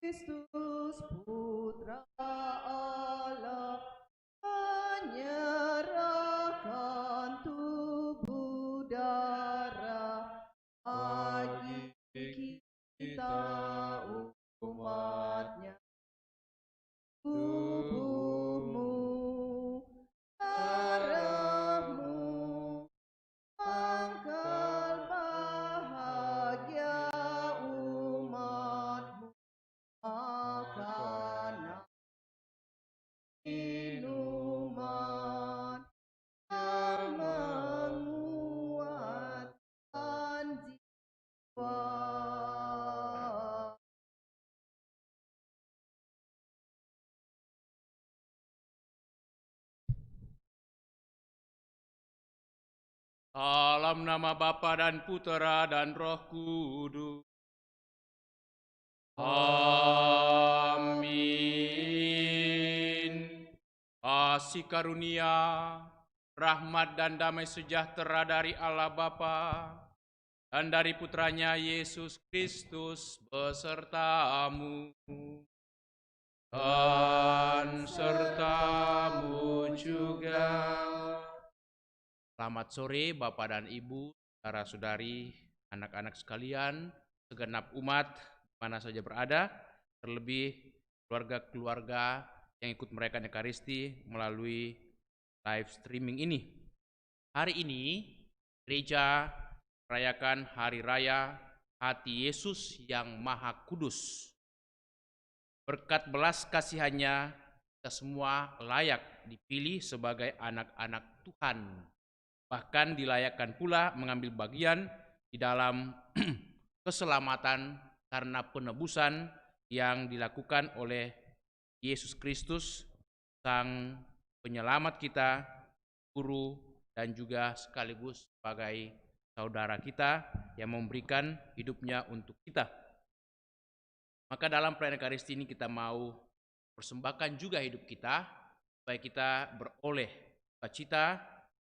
Kristus Putra Allah menyerahkan tubuh darah bagi kita umatnya. Tubuhmu, darahmu, pangkal bahagia umatmu, makanan minuman yang menguatkan jiwa. Dalam nama Bapa dan Putera dan Roh Kudus. Amin. Kasih karunia, rahmat dan damai sejahtera dari Allah Bapa dan dari Putranya Yesus Kristus besertamu dan sertamu juga. Selamat sore Bapak dan Ibu, saudara-saudari, anak-anak sekalian, segenap umat mana saja berada, terlebih keluarga-keluarga yang ikut merayakan Ekaristi melalui live streaming ini. Hari ini gereja merayakan hari raya Hati Yesus yang Maha Kudus. Berkat belas kasihannya, kita semua layak dipilih sebagai anak-anak Tuhan. Bahkan dilayakkan pula mengambil bagian di dalam keselamatan karena penebusan yang dilakukan oleh Yesus Kristus, Sang Penyelamat kita, Guru, dan juga sekaligus sebagai saudara kita yang memberikan hidupnya untuk kita. Maka dalam perayaan Ekaristi ini kita mau persembahkan juga hidup kita, supaya kita beroleh sukacita,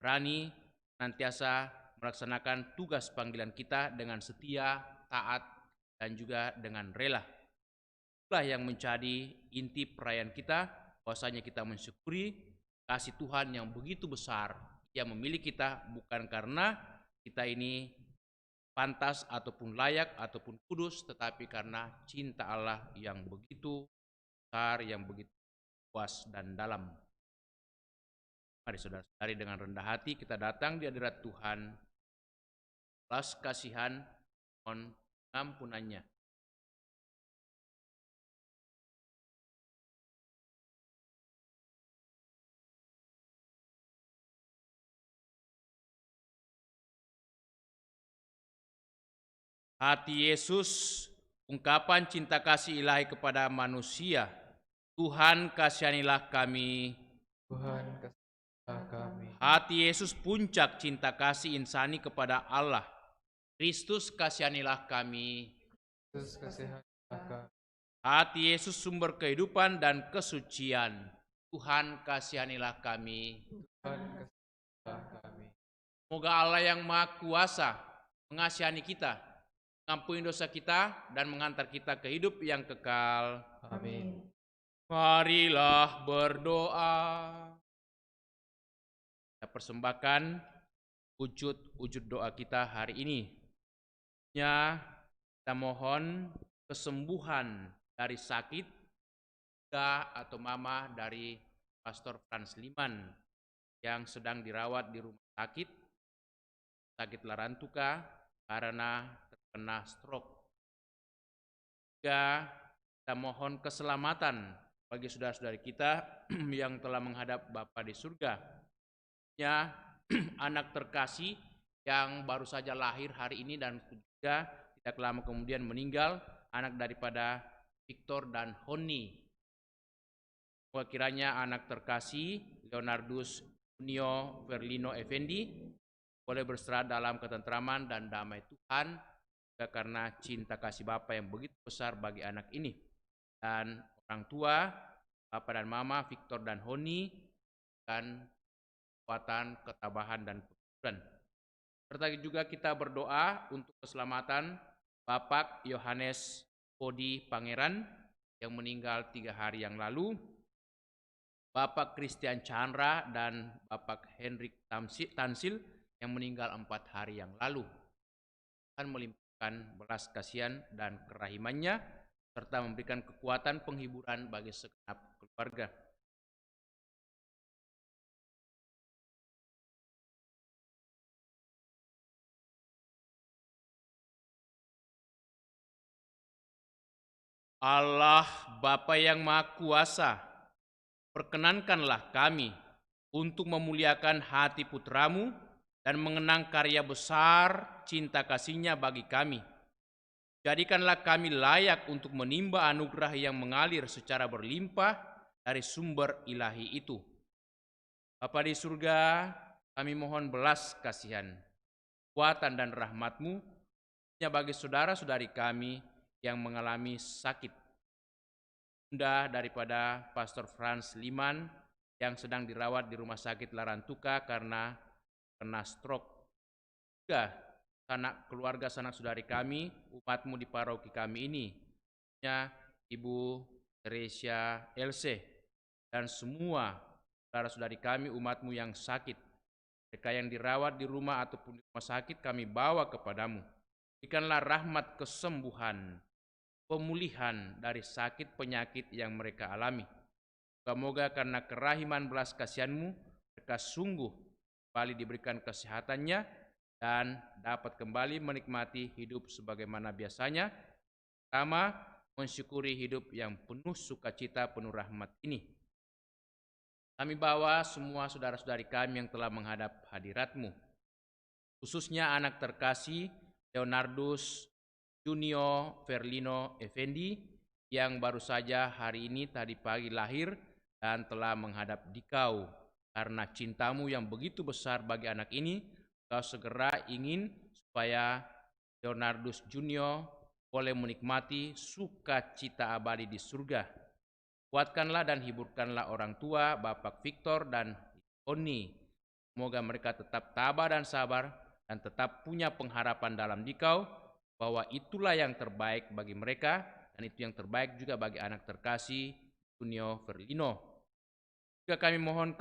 berani, senantiasa melaksanakan tugas panggilan kita dengan setia, taat, dan juga dengan rela. Itulah yang menjadi inti perayaan kita, bahwasanya kita mensyukuri kasih Tuhan yang begitu besar. Ia memilih kita bukan karena kita ini pantas ataupun layak ataupun kudus, tetapi karena cinta Allah yang begitu besar, yang begitu luas dan dalam. Mari saudara-saudari dengan rendah hati kita datang di hadirat Tuhan, belas kasihan, mohon ampunannya. Hati Yesus, ungkapan cinta kasih ilahi kepada manusia. Tuhan kasihanilah kami. Tuhan kasihanilah kami. Hati Yesus puncak cinta kasih insani kepada Allah. Kristus kasihanilah kami. Kristus kasihanilah kami. Hati Yesus sumber kehidupan dan kesucian. Tuhan kasihanilah kami. Tuhan kasihanilah kami. Semoga Allah yang Maha Kuasa mengasihani kita, mengampuni dosa kita, dan mengantar kita ke hidup yang kekal. Amin. Marilah berdoa. Kita persembahkan wujud doa kita hari ini. Kita mohon kesembuhan dari sakit, atau mama dari Pastor Frans Liman yang sedang dirawat di rumah sakit Larantuka karena terkena stroke. Juga kita mohon keselamatan bagi saudara-saudari kita yang telah menghadap Bapa di surga. Anak terkasih yang baru saja lahir hari ini dan juga tidak lama kemudian meninggal, anak daripada Victor dan Honi. Semoga kiranya anak terkasih Leonardus Unio Verlino Effendi boleh berserah dalam ketentraman dan damai Tuhan, juga karena cinta kasih Bapa yang begitu besar bagi anak ini. Dan orang tua, Bapa dan Mama Victor dan Honi, dan kekuatan, ketabahan, dan kejujuran. Serta juga kita berdoa untuk keselamatan Bapak Yohanes Podi Pangeran, yang meninggal 3 hari yang lalu, Bapak Christian Chandra dan Bapak Hendrik Tansil yang meninggal 4 hari yang lalu. Tuhan melimpahkan belas kasihan dan kerahimannya, serta memberikan kekuatan penghiburan bagi segenap keluarga. Allah Bapa yang Maha Kuasa, perkenankanlah kami untuk memuliakan hati putramu dan mengenang karya besar cinta kasih-Nya bagi kami. Jadikanlah kami layak untuk menimba anugerah yang mengalir secara berlimpah dari sumber ilahi itu. Bapa di surga, kami mohon belas kasihan, kekuatan dan rahmat-Mu bagi saudara-saudari kami yang mengalami sakit. Bunda daripada Pastor Franz Liman yang sedang dirawat di Rumah Sakit Larantuka karena kena stroke. Juga keluarga sanak saudari kami, umat-Mu di paroki kami ini, Ibu Teresia Else, dan semua saudara-saudari kami, umat-Mu yang sakit. Mereka yang dirawat di rumah ataupun di rumah sakit kami bawa kepadamu. Berikanlah rahmat kesembuhan, pemulihan dari sakit penyakit yang mereka alami. Semoga karena kerahiman belas kasihan-Mu, mereka sungguh kembali diberikan kesehatannya dan dapat kembali menikmati hidup sebagaimana biasanya, pertama mensyukuri hidup yang penuh sukacita, penuh rahmat ini. Kami bawa semua saudara-saudari kami yang telah menghadap hadirat-Mu, khususnya anak terkasih Leonardus Junio Verlino Effendi yang baru saja hari ini tadi pagi lahir dan telah menghadap Dikau. Karena cinta-Mu yang begitu besar bagi anak ini, Kau segera ingin supaya Leonardus Junio boleh menikmati sukacita abadi di surga. Kuatkanlah dan hiburkanlah orang tua Bapak Victor dan Oni. Semoga mereka tetap tabah dan sabar dan tetap punya pengharapan dalam Dikau, bahwa itulah yang terbaik bagi mereka, dan itu yang terbaik juga bagi anak terkasih Junio Verlino. Juga kami mohon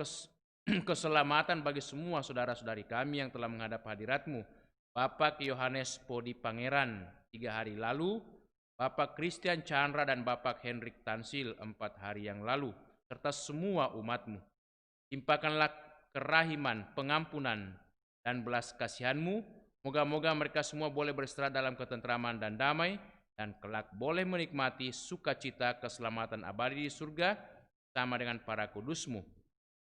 keselamatan bagi semua saudara-saudari kami yang telah menghadap hadirat-Mu. Bapak Yohanes Podi Pangeran 3 hari lalu, Bapak Christian Chandra dan Bapak Hendrik Tansil 4 hari yang lalu, serta semua umat-Mu. Timpakanlah kerahiman, pengampunan, dan belas kasihan-Mu. Moga-moga mereka semua boleh beristirahat dalam ketentraman dan damai, dan kelak boleh menikmati sukacita keselamatan abadi di surga sama dengan para kudus-Mu.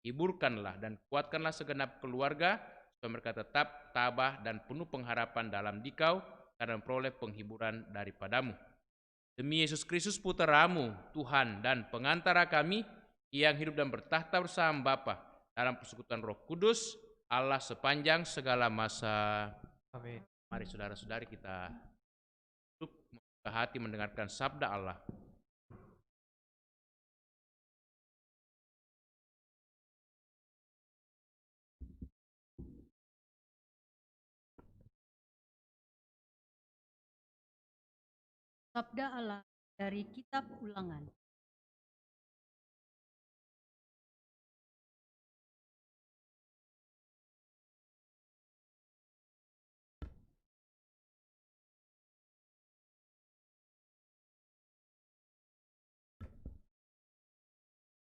Hiburkanlah dan kuatkanlah segenap keluarga, supaya mereka tetap tabah dan penuh pengharapan dalam Dikau, karena memperoleh penghiburan daripada-Mu. Demi Yesus Kristus Putra-Mu, Tuhan dan pengantara kami, yang hidup dan bertahta bersama Bapa dalam persekutuan Roh Kudus, Allah sepanjang segala masa. Amin. Mari saudara-saudari kita duduk membuka hati mendengarkan sabda Allah. Sabda Allah dari Kitab Ulangan.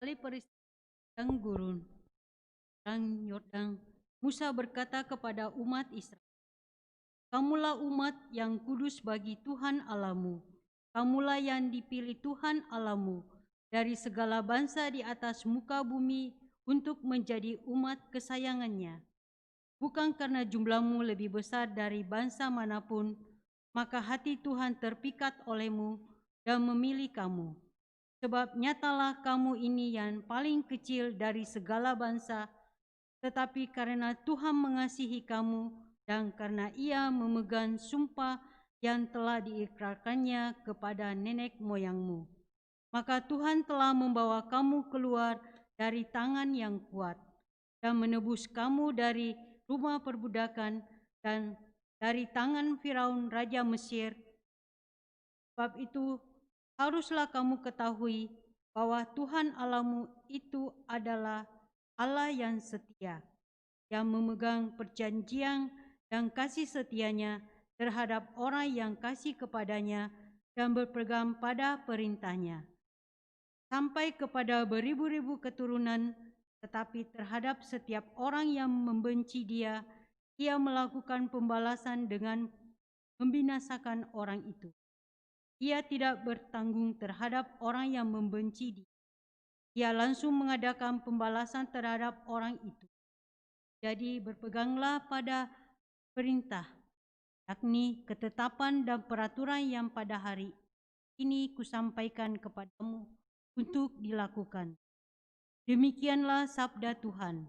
Kali peristiwa gurun perang Yordan, Musa berkata kepada umat Israel, "Kamulah umat yang kudus bagi Tuhan Allahmu. Kamulah yang dipilih Tuhan Allahmu dari segala bangsa di atas muka bumi untuk menjadi umat kesayangannya. Bukan karena jumlahmu lebih besar dari bangsa manapun, maka hati Tuhan terpikat olehmu dan memilih kamu. Sebab nyatalah kamu ini yang paling kecil dari segala bangsa, tetapi karena Tuhan mengasihi kamu dan karena Ia memegang sumpah yang telah diikrarkannya kepada nenek moyangmu, maka Tuhan telah membawa kamu keluar dari tangan yang kuat dan menebus kamu dari rumah perbudakan dan dari tangan Firaun Raja Mesir. Sebab itu Haruslah kamu ketahui bahwa Tuhan Allahmu itu adalah Allah yang setia, yang memegang perjanjian dan kasih setianya terhadap orang yang kasih kepadanya dan berpegang pada perintahnya, sampai kepada beribu-ribu keturunan, tetapi terhadap setiap orang yang membenci Dia, Ia melakukan pembalasan dengan membinasakan orang itu. Ia tidak bertanggung terhadap orang yang membenci Dia. Ia langsung mengadakan pembalasan terhadap orang itu. Jadi berpeganglah pada perintah, yakni ketetapan dan peraturan yang pada hari ini kusampaikan kepadamu untuk dilakukan. Demikianlah sabda Tuhan.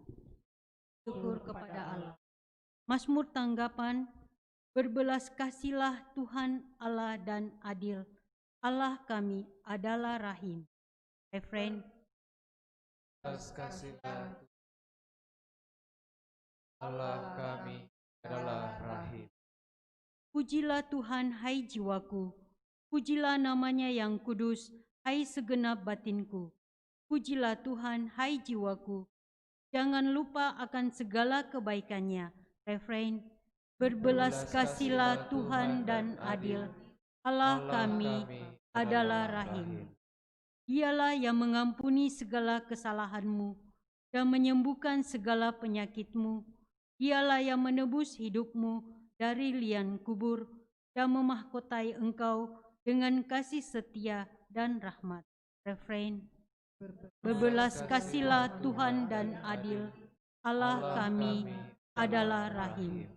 Syukur kepada Allah. Mazmur tanggapan, berbelas kasihlah Tuhan Allah dan adil. Allah kami adalah rahim. Refrain. Belas kasihlah Allah kami adalah rahim. Pujilah Tuhan, hai jiwaku. Pujilah namanya yang kudus, hai segenap batinku. Pujilah Tuhan, hai jiwaku. Jangan lupa akan segala kebaikannya. Refrain. Berbelas kasihlah Tuhan dan adil. Allah kami adalah rahim. Dialah yang mengampuni segala kesalahanmu dan menyembuhkan segala penyakitmu. Dialah yang menebus hidupmu dari lian kubur dan memahkotai engkau dengan kasih setia dan rahmat. Refrain. Berbelas kasihlah Tuhan dan adil. Allah kami adalah rahim.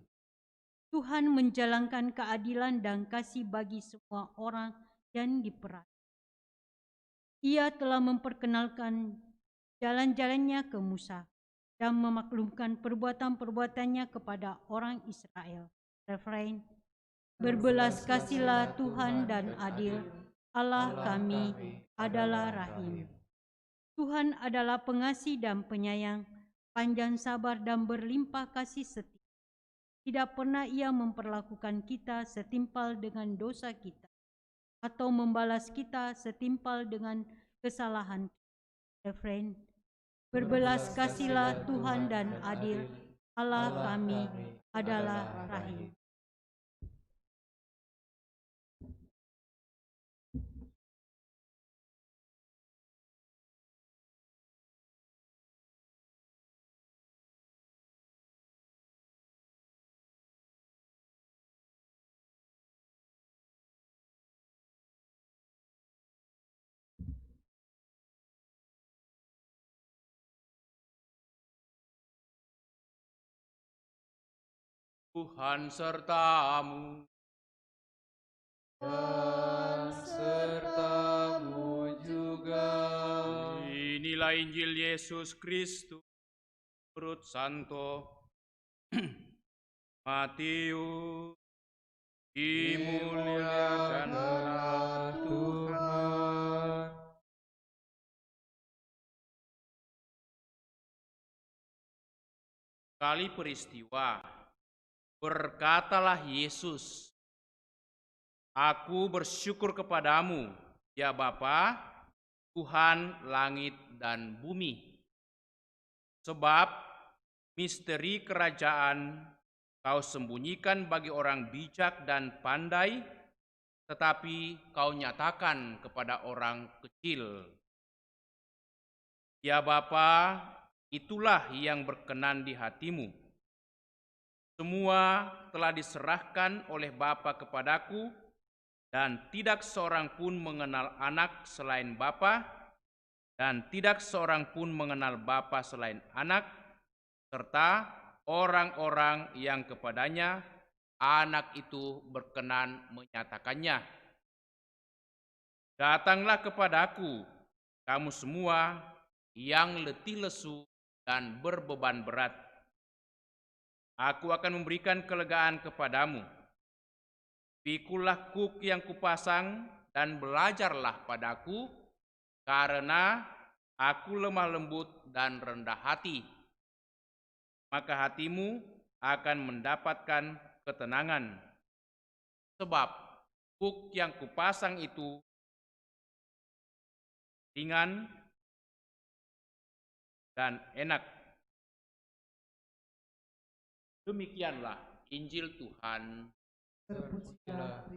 Tuhan menjalankan keadilan dan kasih bagi semua orang yang diperhati. Ia telah memperkenalkan jalan-jalannya ke Musa dan memaklumkan perbuatan-perbuatannya kepada orang Israel. Refrain. Berbelas kasihlah Tuhan dan adil. Allah kami adalah rahim. Tuhan adalah pengasih dan penyayang, panjang sabar dan berlimpah kasih setia. Tidak pernah Ia memperlakukan kita setimpal dengan dosa kita, atau membalas kita setimpal dengan kesalahan. Refrain. Berbelas kasihlah Tuhan dan adil. Allah kami adalah rahim. Tuhan sertamu. Dan sertamu juga. Inilah Injil Yesus Kristus menurut Santo Matius. Dimuliakanlah Tuhan. Kali peristiwa, berkatalah Yesus, Aku bersyukur kepadamu, ya Bapa, Tuhan langit dan bumi. Sebab misteri kerajaan kau sembunyikan bagi orang bijak dan pandai, tetapi kau nyatakan kepada orang kecil. Ya Bapa, itulah yang berkenan di hatimu. Semua telah diserahkan oleh Bapa kepadaku, dan tidak seorang pun mengenal anak selain Bapa, dan tidak seorang pun mengenal Bapa selain anak, serta orang-orang yang kepadanya anak itu berkenan menyatakannya. Datanglah kepadaku, kamu semua yang letih lesu dan berbeban berat. Aku akan memberikan kelegaan kepadamu. Pikulah kuk yang kupasang dan belajarlah padaku, karena aku lemah lembut dan rendah hati. Maka hatimu akan mendapatkan ketenangan. Sebab kuk yang kupasang itu ringan, dan enak. Demikianlah Injil Tuhan. Terpujilah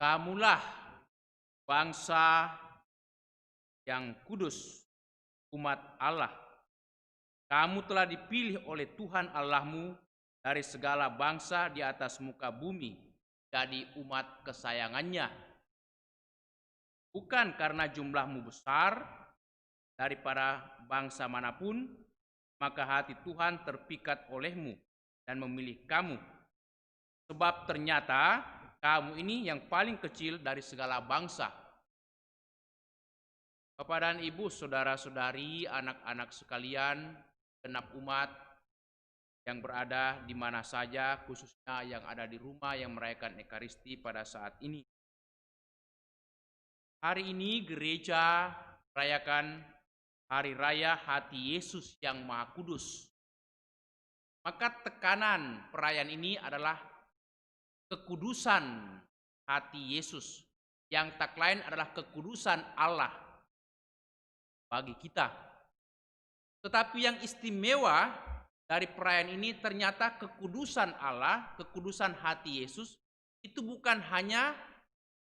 Kamulah bangsa yang kudus, umat Allah. Kamu telah dipilih oleh Tuhan Allahmu dari segala bangsa di atas muka bumi, jadi umat kesayangannya. Bukan karena jumlahmu besar daripada bangsa manapun, maka hati Tuhan terpikat olehmu dan memilih kamu. Sebab ternyata kamu ini yang paling kecil dari segala bangsa. Bapak dan Ibu, saudara-saudari, anak-anak sekalian, genap umat yang berada di mana saja, khususnya yang ada di rumah yang merayakan Ekaristi pada saat ini. Hari ini gereja merayakan Hari Raya Hati Yesus yang Maha Kudus. Maka tekanan perayaan ini adalah kekudusan hati Yesus, yang tak lain adalah kekudusan Allah bagi kita. Tetapi yang istimewa dari perayaan ini ternyata kekudusan Allah, kekudusan hati Yesus itu bukan hanya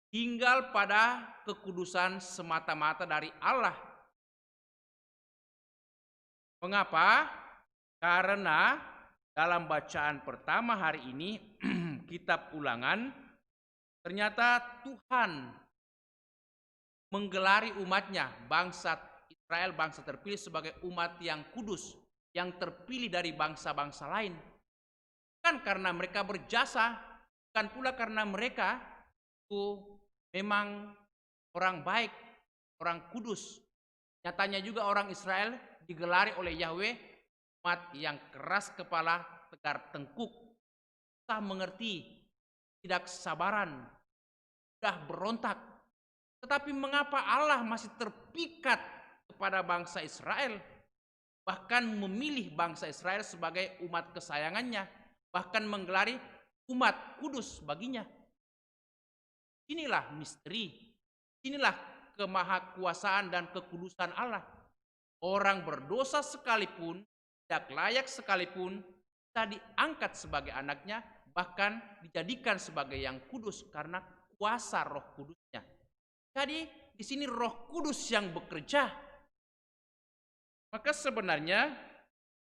tinggal pada kekudusan semata-mata dari Allah. Mengapa? Karena dalam bacaan pertama hari ini kitab Ulangan, ternyata Tuhan menggelari umatnya, bangsa Israel, bangsa terpilih, sebagai umat yang kudus, yang terpilih dari bangsa-bangsa lain. Bukan karena mereka berjasa, bukan pula karena mereka itu memang orang baik, orang kudus. Nyatanya juga orang Israel digelari oleh Yahweh umat yang keras kepala, tegar tengkuk, susah mengerti, tidak sabaran, sudah berontak. Tetapi mengapa Allah masih terpikat kepada bangsa Israel, bahkan memilih bangsa Israel sebagai umat kesayangannya, bahkan menggelari umat kudus baginya? Inilah misteri, inilah kemahakuasaan dan kekudusan Allah. Orang berdosa sekalipun, tidak layak sekalipun, bisa diangkat sebagai anaknya, bahkan dijadikan sebagai yang kudus karena kuasa Roh Kudusnya. Jadi di sini Roh Kudus yang bekerja. Maka sebenarnya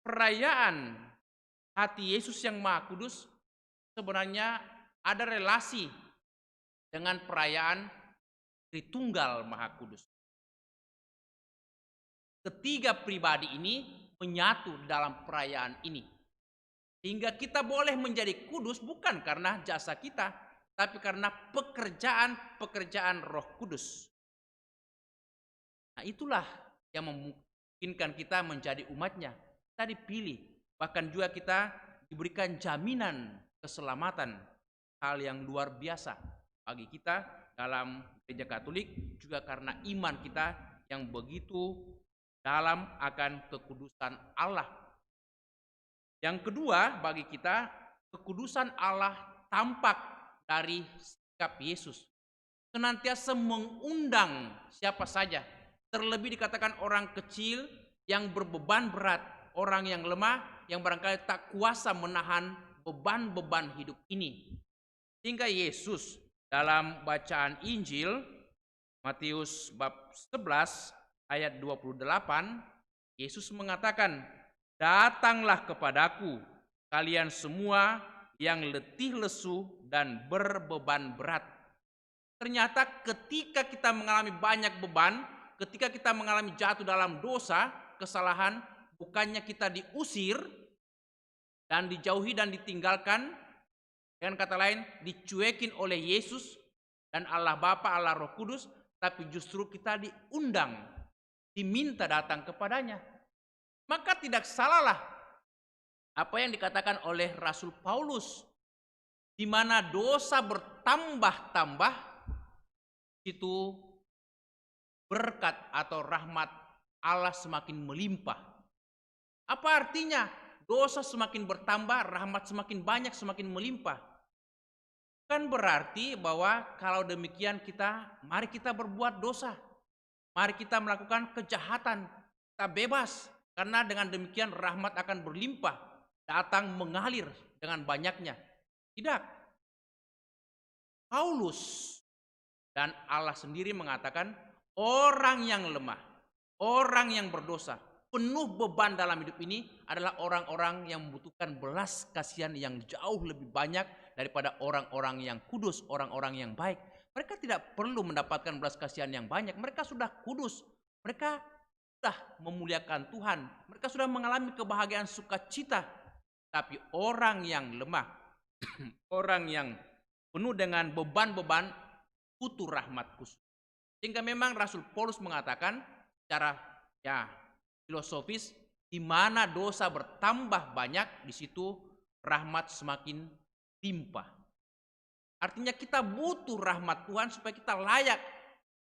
perayaan hati Yesus yang Maha Kudus sebenarnya ada relasi dengan perayaan Tritunggal Maha Kudus. Ketiga pribadi ini menyatu dalam perayaan ini. Sehingga kita boleh menjadi kudus bukan karena jasa kita, tapi karena pekerjaan Roh Kudus. Nah, itulah yang memungkinkan kita menjadi umatnya. Kita dipilih, bahkan juga kita diberikan jaminan keselamatan. Hal yang luar biasa bagi kita dalam Gereja Katolik, juga karena iman kita yang begitu dalam akan kekudusan Allah. Yang kedua bagi kita, kekudusan Allah tampak dari sikap Yesus. Senantiasa mengundang siapa saja. Terlebih dikatakan orang kecil yang berbeban berat, orang yang lemah, yang barangkali tak kuasa menahan beban-beban hidup ini. Sehingga Yesus dalam bacaan Injil Matius bab 11 ayat 28, Yesus mengatakan, "Datanglah kepadaku kalian semua yang letih lesu dan berbeban berat." Ternyata ketika kita mengalami banyak beban, ketika kita mengalami jatuh dalam dosa, kesalahan, bukannya kita diusir dan dijauhi dan ditinggalkan, dengan kata lain dicuekin oleh Yesus dan Allah Bapa, Allah Roh Kudus, tapi justru kita diundang, diminta datang kepadanya. Maka tidak salahlah apa yang dikatakan oleh Rasul Paulus, di mana dosa bertambah-tambah, itu berkat atau rahmat Allah semakin melimpah. Apa artinya? Dosa semakin bertambah, rahmat semakin banyak, semakin melimpah. Bukan berarti bahwa kalau demikian mari kita berbuat dosa. Mari kita melakukan kejahatan. Kita bebas. Karena dengan demikian rahmat akan berlimpah. Datang mengalir dengan banyaknya. Tidak. Paulus dan Allah sendiri mengatakan orang yang lemah, orang yang berdosa, penuh beban dalam hidup ini adalah orang-orang yang membutuhkan belas kasihan yang jauh lebih banyak daripada orang-orang yang kudus, orang-orang yang baik. Mereka tidak perlu mendapatkan belas kasihan yang banyak. Mereka sudah kudus. Mereka sudah memuliakan Tuhan. Mereka sudah mengalami kebahagiaan sukacita. Tapi orang yang lemah, orang yang penuh dengan beban-beban, butuh rahmat khusus. Sehingga memang Rasul Paulus mengatakan secara filosofis, di mana dosa bertambah banyak, di situ rahmat semakin limpah. Artinya kita butuh rahmat Tuhan supaya kita layak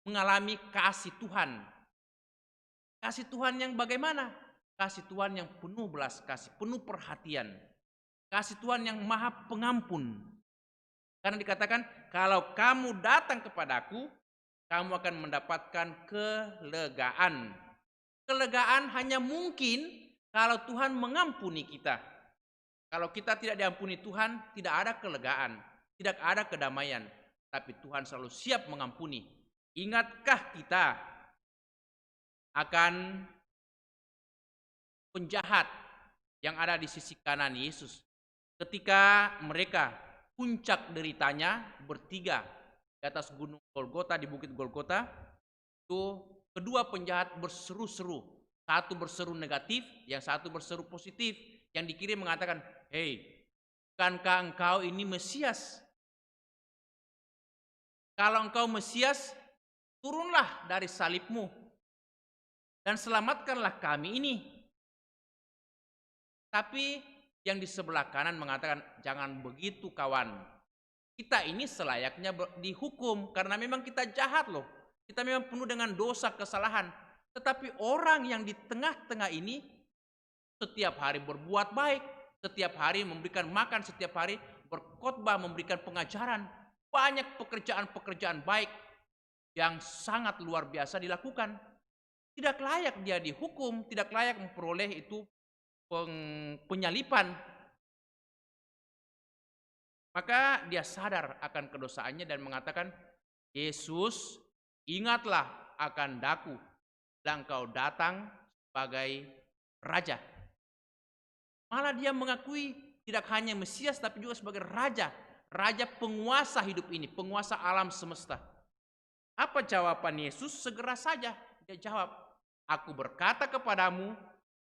mengalami kasih Tuhan. Kasih Tuhan yang bagaimana? Kasih Tuhan yang penuh belas kasih, penuh perhatian. Kasih Tuhan yang maha pengampun. Karena dikatakan, kalau kamu datang kepadaku, kamu akan mendapatkan kelegaan. Kelegaan hanya mungkin kalau Tuhan mengampuni kita. Kalau kita tidak diampuni Tuhan, tidak ada kelegaan, tidak ada kedamaian. Tapi Tuhan selalu siap mengampuni. Ingatkah kita akan penjahat yang ada di sisi kanan Yesus? Ketika mereka puncak deritanya bertiga di atas gunung Golgota, di bukit Golgota, itu kedua penjahat berseru-seru. Satu berseru negatif, yang satu berseru positif. Yang dikirim mengatakan, hei, bukankah engkau ini Mesias? Kalau engkau Mesias, turunlah dari salibmu dan selamatkanlah kami ini. Tapi yang di sebelah kanan mengatakan, jangan begitu kawan. Kita ini selayaknya dihukum karena memang kita jahat loh. Kita memang penuh dengan dosa, kesalahan. Tetapi orang yang di tengah-tengah ini setiap hari berbuat baik, setiap hari memberikan makan, setiap hari berkhotbah, memberikan pengajaran. Banyak pekerjaan-pekerjaan baik yang sangat luar biasa dilakukan. Tidak layak dia dihukum, tidak layak memperoleh itu penyalipan. Maka dia sadar akan kedosaannya dan mengatakan, Yesus, ingatlah akan daku dan engkau datang sebagai raja. Malah dia mengakui tidak hanya Mesias tapi juga sebagai raja, raja penguasa hidup ini, penguasa alam semesta. Apa jawaban Yesus? Segera saja dia jawab, aku berkata kepadamu,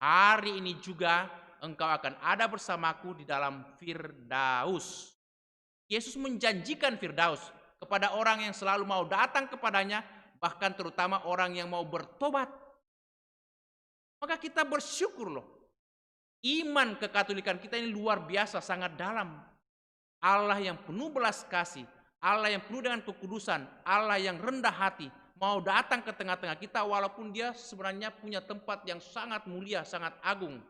hari ini juga engkau akan ada bersamaku di dalam Firdaus. Yesus menjanjikan Firdaus kepada orang yang selalu mau datang kepadanya, bahkan terutama orang yang mau bertobat. Maka kita bersyukur loh. Iman kekatolikan kita ini luar biasa, sangat dalam. Allah yang penuh belas kasih, Allah yang penuh dengan kekudusan, Allah yang rendah hati, mau datang ke tengah-tengah kita walaupun dia sebenarnya punya tempat yang sangat mulia, sangat agung.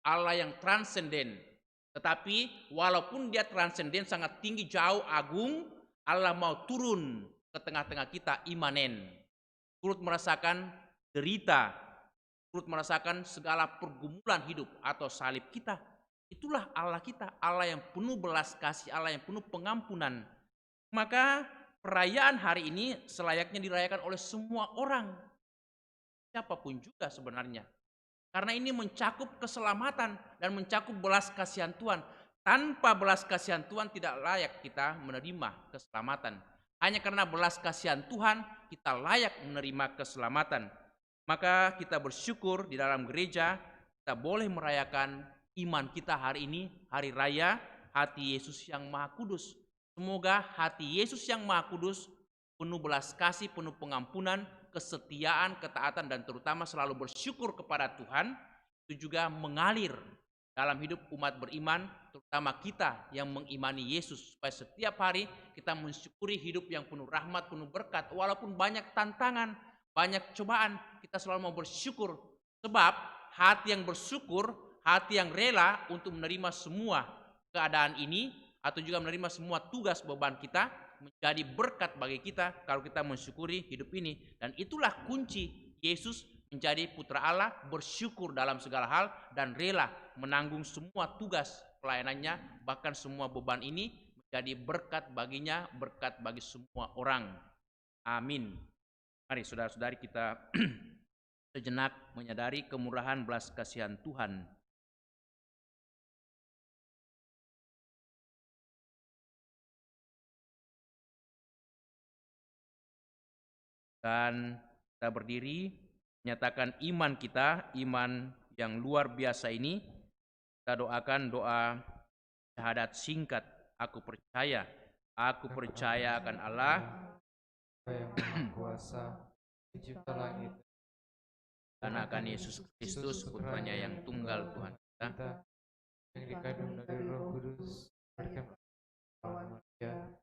Allah yang transenden. Tetapi walaupun dia transenden, sangat tinggi, jauh, agung, Allah mau turun ke tengah-tengah kita, imanen. Turut merasakan derita, turut merasakan segala pergumulan hidup atau salib kita. Itulah Allah kita, Allah yang penuh belas kasih, Allah yang penuh pengampunan. Maka perayaan hari ini selayaknya dirayakan oleh semua orang. Siapapun juga sebenarnya. Karena ini mencakup keselamatan dan mencakup belas kasihan Tuhan. Tanpa belas kasihan Tuhan tidak layak kita menerima keselamatan. Hanya karena belas kasihan Tuhan kita layak menerima keselamatan. Maka kita bersyukur di dalam gereja kita boleh merayakan iman kita hari ini, hari raya hati Yesus yang Maha Kudus. Semoga hati Yesus yang Maha Kudus penuh belas kasih, penuh pengampunan, kesetiaan, ketaatan, dan terutama selalu bersyukur kepada Tuhan, itu juga mengalir dalam hidup umat beriman, terutama kita yang mengimani Yesus, supaya setiap hari kita mensyukuri hidup yang penuh rahmat, penuh berkat, walaupun banyak tantangan, banyak cobaan, kita selalu mau bersyukur, sebab hati yang bersyukur, hati yang rela untuk menerima semua keadaan ini atau juga menerima semua tugas beban kita menjadi berkat bagi kita kalau kita mensyukuri hidup ini. Dan itulah kunci Yesus menjadi putra Allah, bersyukur dalam segala hal dan rela menanggung semua tugas pelayanannya, bahkan semua beban ini menjadi berkat baginya, berkat bagi semua orang. Amin. Mari saudara-saudari kita sejenak menyadari kemurahan belas kasihan Tuhan. Dan kita berdiri menyatakan iman kita, iman yang luar biasa ini. Kita doakan doa syahadat singkat. Aku percaya akan Allah yang Maha Kuasa, pencipta langit dan akan Yesus Kristus putranya yang tunggal Tuhan kita, yang dikandung dari Roh Kudus, berikan lawan Maria,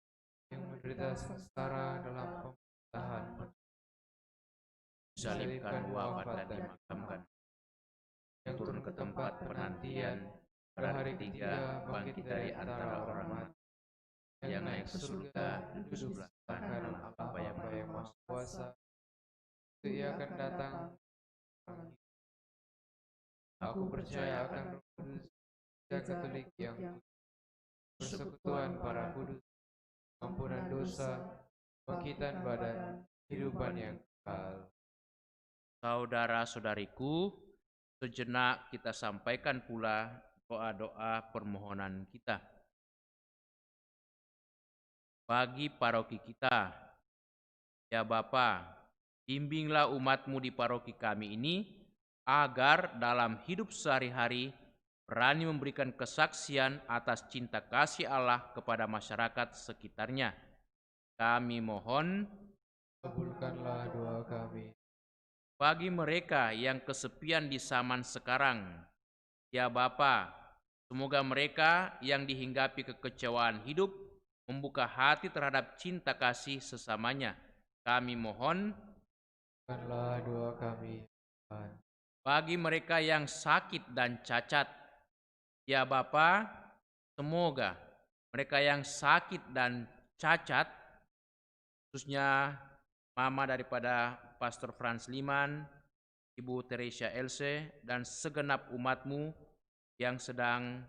yang menderita sengsara dalam pemerintahan, disalibkan, wafat dan dimakamkan, yang turun ke tempat penantian, pada hari ketiga bangkit dari antara orang mati, yang naik ke surga, duduk sebelah kanan Allah yang Maha Kuasa. Itu Ia akan datang. Aku percaya akan Roh Kudus, Gereja Katolik yang persekutuan para kudus, ampunan dosa, bangkitan badan, kehidupan yang kekal. Saudara-saudariku, sejenak kita sampaikan pula doa-doa permohonan kita. Bagi paroki kita, ya Bapa, bimbinglah umat-Mu di paroki kami ini, agar dalam hidup sehari-hari berani memberikan kesaksian atas cinta kasih Allah kepada masyarakat sekitarnya. Kami mohon, kabulkanlah doa kami. Bagi mereka yang kesepian di zaman sekarang, ya Bapa, semoga mereka yang dihinggapi kekecewaan hidup membuka hati terhadap cinta kasih sesamanya. Kami mohon, kabulkanlah doa kami. bagi mereka yang sakit dan cacat, ya Bapa, semoga mereka yang sakit dan cacat, khususnya mama daripada Pastor Franz Liman, Ibu Teresia Else, dan segenap umat-Mu yang sedang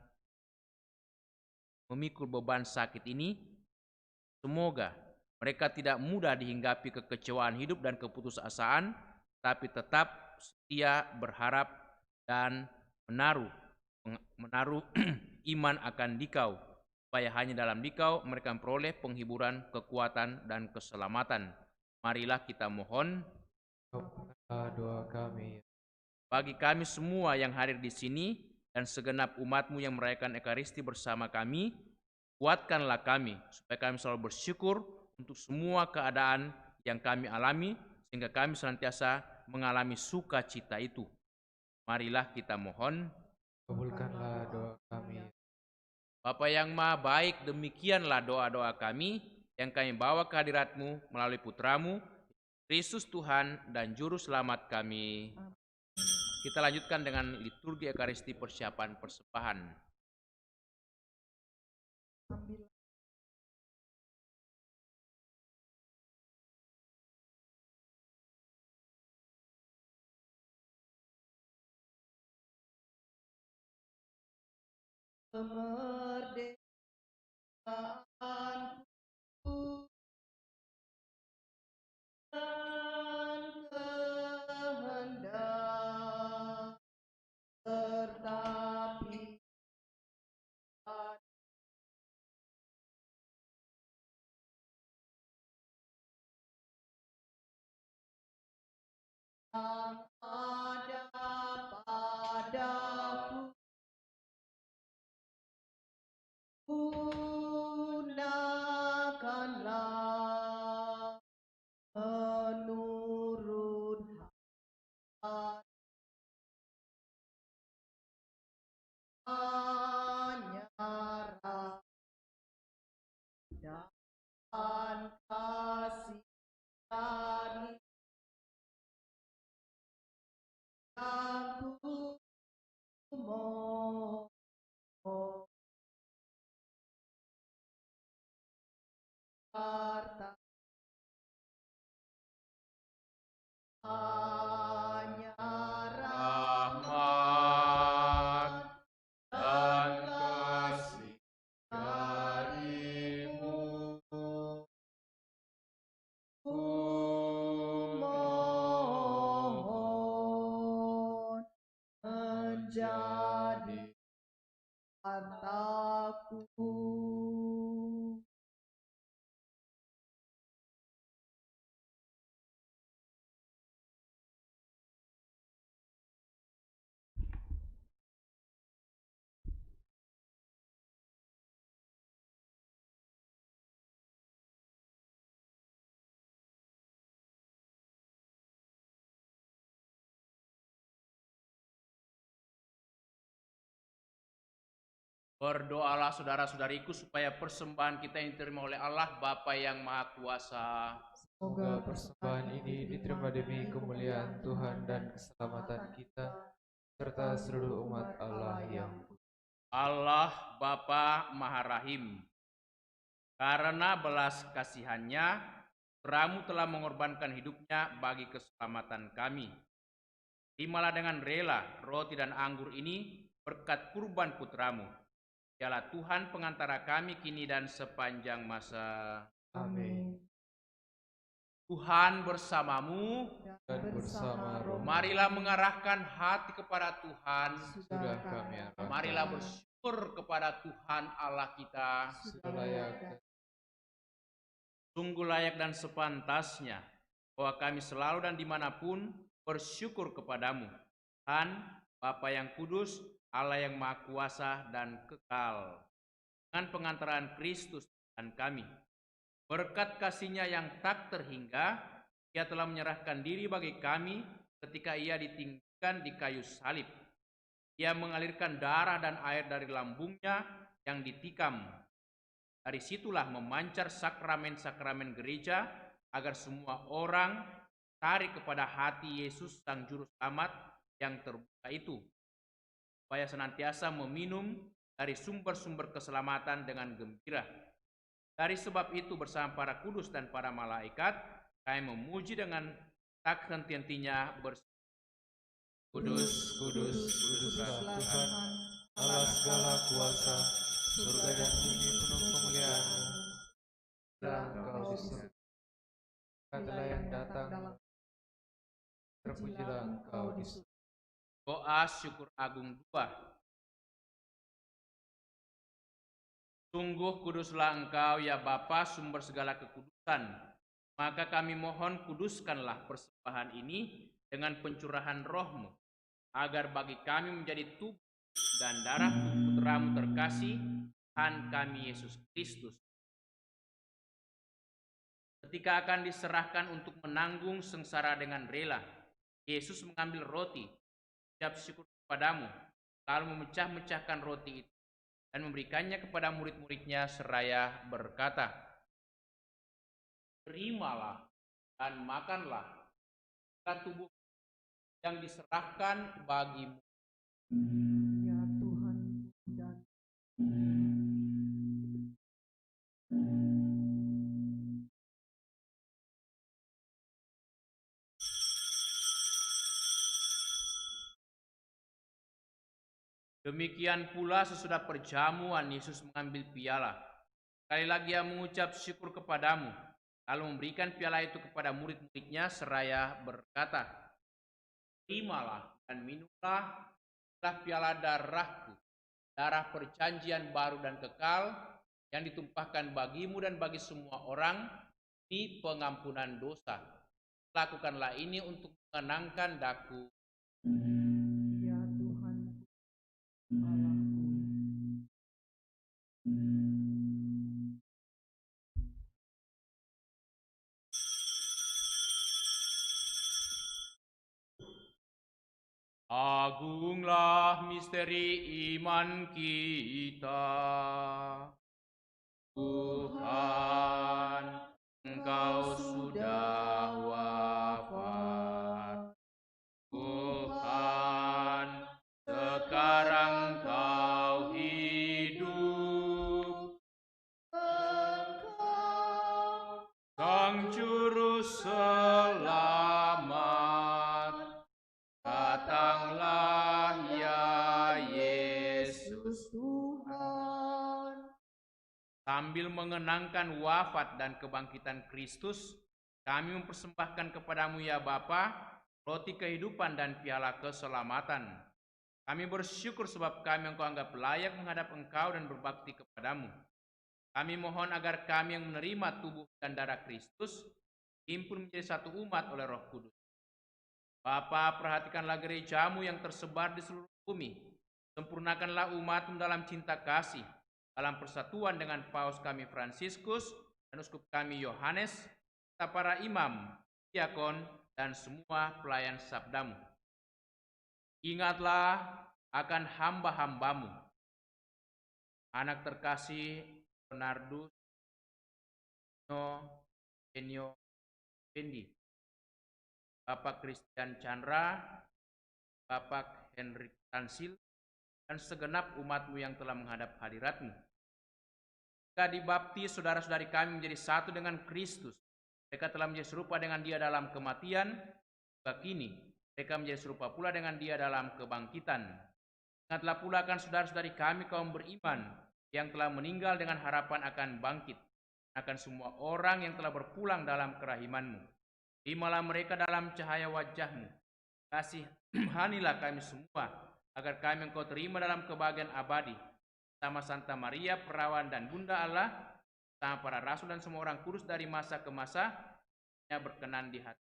memikul beban sakit ini, semoga mereka tidak mudah dihinggapi kekecewaan hidup dan keputusasaan, tapi tetap setia berharap dan menaruh iman akan Dikau, supaya hanya dalam Dikau mereka memperoleh penghiburan, kekuatan, dan keselamatan. Marilah kita mohon, kabulkanlah doa kami. bagi kami semua yang hadir di sini dan segenap umat-Mu yang merayakan Ekaristi bersama kami, kuatkanlah kami supaya kami selalu bersyukur untuk semua keadaan yang kami alami, sehingga kami senantiasa mengalami sukacita itu. Marilah kita mohon, Kabulkanlah doa kami. Bapa yang Maha Baik, demikianlah doa-doa kami yang kami bawa ke hadirat-Mu melalui Putra-Mu, Kristus Tuhan dan Juru Selamat kami. Kita lanjutkan dengan liturgi Ekaristi persiapan persembahan. Kemerdekaanku dan kehendak serta pilihan yang ada padaku, gunakanlah menurut hanya dan kasih dari yang ku mohon. menjadi hartaku. Berdoalah saudara-saudariku supaya persembahan kita yang diterima oleh Allah Bapa yang Maha Kuasa. Semoga persembahan ini diterima demi kemuliaan Tuhan dan keselamatan kita, serta seluruh umat Allah yang Allah Bapa Maha Rahim, karena belas kasihannya, Putramu telah mengorbankan hidupnya bagi keselamatan kami. Terimalah dengan rela roti dan anggur ini berkat kurban Putramu. Dialah Tuhan pengantara kami kini dan sepanjang masa. Amin. Tuhan bersamamu. Dan bersama roh, Marilah mengarahkan hati kepada Tuhan. sudah kami arahkan. Marilah bersyukur kepada Tuhan Allah kita. Sudah layak Sungguh layak dan sepantasnya bahwa kami selalu dan dimanapun bersyukur kepadamu, Tuhan, Bapa yang kudus, Allah yang maha kuasa dan kekal. Dengan pengantaran Kristus dan kami, berkat kasih-Nya yang tak terhingga, Ia telah menyerahkan diri bagi kami ketika Ia ditinggikan di kayu salib. Ia mengalirkan darah dan air dari lambungnya yang ditikam. Dari situlah memancar sakramen-sakramen gereja agar semua orang tarik kepada hati Yesus Sang Juru Selamat yang terbuka itu, supaya senantiasa meminum dari sumber-sumber keselamatan dengan gembira. Dari sebab itu bersama para kudus dan para malaikat, kami memuji dengan tak henti-hentinya Kudus, kudus, kuduslah Tuhan, Allah segala kuasa, surga dan bumi penuh kemuliaan-Mu. Dan Engkau di surga, adalah yang datang, terpujilah Engkau di surga. Doa syukur agung 2. Sungguh kuduslah Engkau ya Bapa, sumber segala kekudusan. Maka kami mohon kuduskanlah persembahan ini dengan pencurahan Roh-Mu, agar bagi kami menjadi tubuh dan darah Putramu terkasih, Tuhan kami Yesus Kristus. Ketika akan diserahkan untuk menanggung sengsara dengan rela, Yesus mengambil roti, ucap syukur kepadamu, lalu memecah-mecahkan roti itu dan memberikannya kepada murid-muridnya seraya berkata, "Terimalah dan makanlah, tubuh yang diserahkan bagimu." Ya Tuhan dan Demikian pula sesudah perjamuan Yesus mengambil piala. Sekali lagi Ia mengucap syukur kepadamu, lalu memberikan piala itu kepada murid-muridnya seraya berkata, "Terimalah dan minumlah, inilah piala darahku, darah perjanjian baru dan kekal, yang ditumpahkan bagimu dan bagi semua orang di pengampunan dosa. Lakukanlah ini untuk mengenangkan daku." ya Tuhan Allahku. Agunglah misteri iman kita. Tuhan, Engkau sudah wafat. Tuhan, sekarang Engkau hidup. Sang Juru Selamat, datanglah ya Yesus. Tuhan. Sambil mengenangkan wafat dan kebangkitan Kristus, kami mempersembahkan kepadamu ya Bapa, roti kehidupan dan piala keselamatan. Kami bersyukur sebab kami Engkau anggap layak menghadap Engkau dan berbakti kepadamu. Kami mohon agar kami yang menerima tubuh dan darah Kristus himpun menjadi satu umat oleh Roh Kudus. Bapa, perhatikanlah gerejamu yang tersebar di seluruh bumi. Sempurnakanlah umatmu dalam cinta kasih, dalam persatuan dengan Paus kami Fransiskus dan Uskup kami Yohanes, serta para imam, diakon, dan semua pelayan sabdamu. Ingatlah akan hamba-hambamu, anak terkasih Leonardus, Enyo, Pendi, Bapak Christian Chandra, Bapak Henrik Tansil, dan segenap umatmu yang telah menghadap hadiratmu. Jika dibaptis, saudara-saudari kami menjadi satu dengan Kristus. Mereka telah menjadi serupa dengan Dia dalam kematian, juga kini mereka menjadi serupa pula dengan Dia dalam kebangkitan. Ingatlah pula akan saudara-saudari kami kaum beriman yang telah meninggal dengan harapan akan bangkit, akan semua orang yang telah berpulang dalam kerahimanmu. Terimalah mereka dalam cahaya wajahmu. Kasihanilah kami semua, agar kami Engkau terima dalam kebahagiaan abadi, sama Santa Maria, perawan dan Bunda Allah, sama para rasul dan semua orang kudus dari masa ke masa, yang berkenan di hati.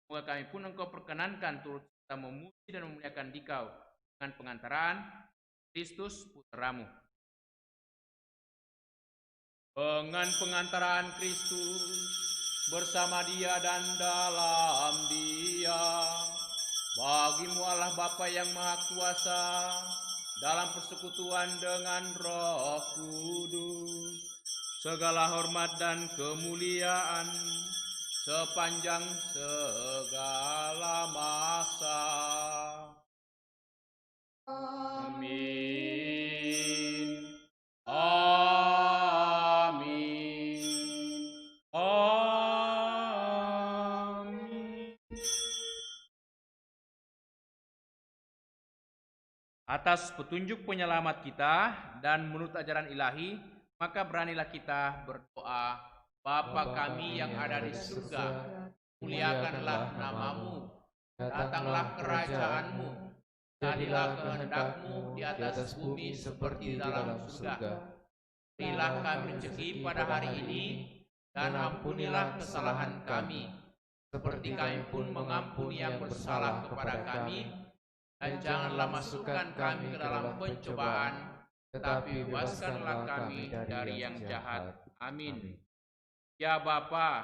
Semoga kami pun Engkau perkenankan turut serta memuji dan memuliakan Dikau dengan pengantaran Kristus Putramu. Dengan pengantaran Kristus, bersama Dia dan dalam Dia, bagimu Allah Bapa yang Maha Kuasa, dalam persekutuan dengan Roh Kudus, segala hormat dan kemuliaan sepanjang segala masa. Amin. Amin. Amin. Atas petunjuk penyelamat kita dan menurut ajaran ilahi, maka beranilah kita berdoa. Bapa kami yang ada di surga, muliakanlah namamu, datanglah kerajaanmu, jadilah kehendakmu di atas bumi seperti di dalam surga. Berilah kami rezeki pada hari ini, dan ampunilah kesalahan kami, seperti kami pun mengampuni yang bersalah kepada kami, dan janganlah masukkan kami ke dalam pencobaan, tetapi bebaskanlah kami dari yang jahat. Amin. Ya Bapa,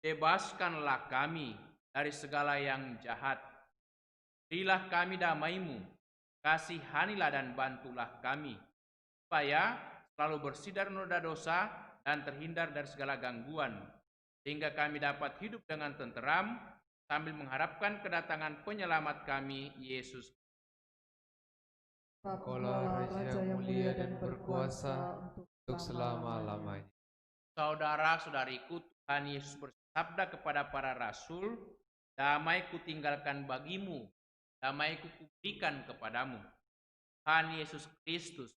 bebaskanlah kami dari segala yang jahat. Berilah kami damai-Mu, kasihanilah dan bantulah kami, supaya selalu bersih dari noda dosa dan terhindar dari segala gangguan, sehingga kami dapat hidup dengan tenteram sambil mengharapkan kedatangan penyelamat kami, Yesus. Engkaulah Raja yang mulia dan berkuasa untuk selama-lamanya. Saudara-saudariku, Tuhan Yesus bersabda kepada para rasul, damai kutinggalkan bagimu, damai kuberikan kepadamu. Tuhan Yesus Kristus,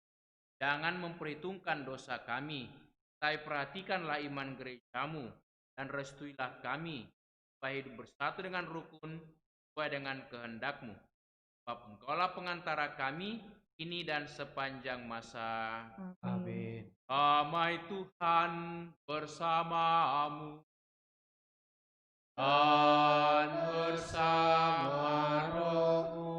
jangan memperhitungkan dosa kami, tapi perhatikanlah iman gerejamu, dan restuilah kami, supaya hidup bersatu dengan rukun, sesuai dengan kehendak-Mu. Sebab Engkaulah pengantara kami, kini dan sepanjang masa. Amin. Damai Tuhan bersamamu dan bersama rohmu.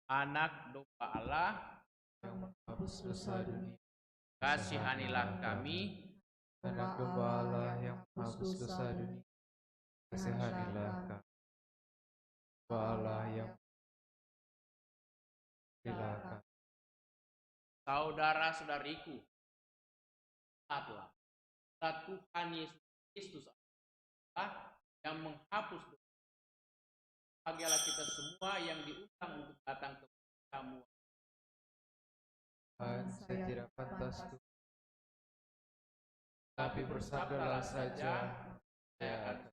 Anak domba Allah, yang menghapus dosa dunia, kasihanilah kami. anak domba Allah yang menghapus dosa dunia, kasihanilah kami. Domba Allah yang kasihanilah kami. Saudara-saudariku, taatlah Tuhan Yesus Kristus Allah yang menghapus dosa. Bahagialah kita semua yang diundang untuk datang ke kamu. saya tidak pantas tuh, tapi bersabdalah saja, saya akan.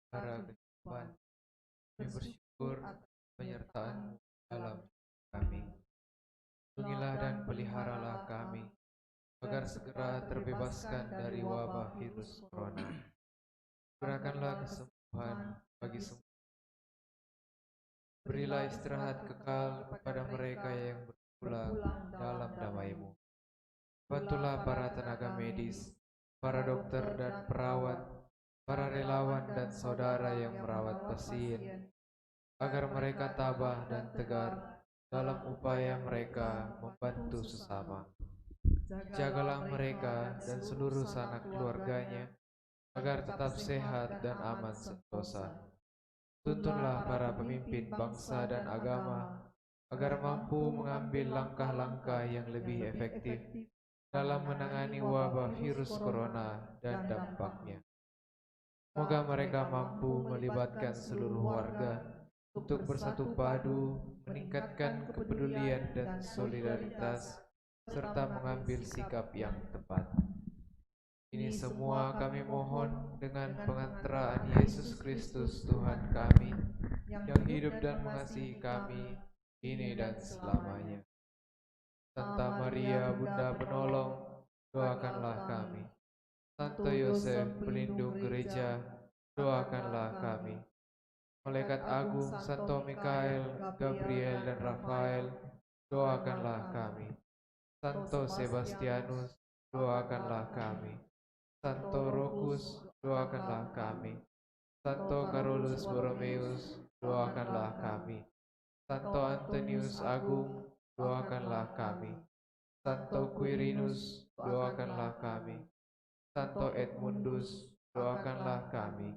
Para kehidupan, kami bersyukur penyertaan dalam kami. Lindungilah dan peliharalah kami, agar segera terbebaskan dari wabah virus corona. Berikanlah kesembuhan bagi semua. Berilah istirahat kekal kepada mereka yang berpulang dalam damai-Mu. Bantulah para tenaga medis, para dokter dan perawat, para relawan dan saudara yang merawat pasien, agar mereka tabah dan tegar dalam upaya mereka membantu sesama. Jagalah mereka dan seluruh sanak keluarganya, agar tetap sehat dan aman sentosa. Tuntunlah para pemimpin bangsa dan agama, agar mampu mengambil langkah-langkah yang lebih efektif dalam menangani wabah virus corona dan dampaknya. Semoga mereka mampu melibatkan seluruh warga untuk bersatu padu, meningkatkan kepedulian dan solidaritas, serta mengambil sikap yang tepat. Ini semua kami mohon dengan pengantaraan Yesus Kristus Tuhan kami, yang hidup dan mengasihi kami, kini dan selamanya. Santa Maria, Bunda Penolong, doakanlah kami. Santo Yosef, pelindung gereja, doakanlah kami. Malaikat Agung, Santo Mikael, Gabriel, dan Rafael, doakanlah kami. Santo Sebastianus, doakanlah kami. Santo Rokus, doakanlah kami. Santo Carolus Borromeus, doakanlah kami. Santo Antonius Agung, doakanlah kami. Santo Quirinus, doakanlah kami. Santo Edmundus, doakanlah kami.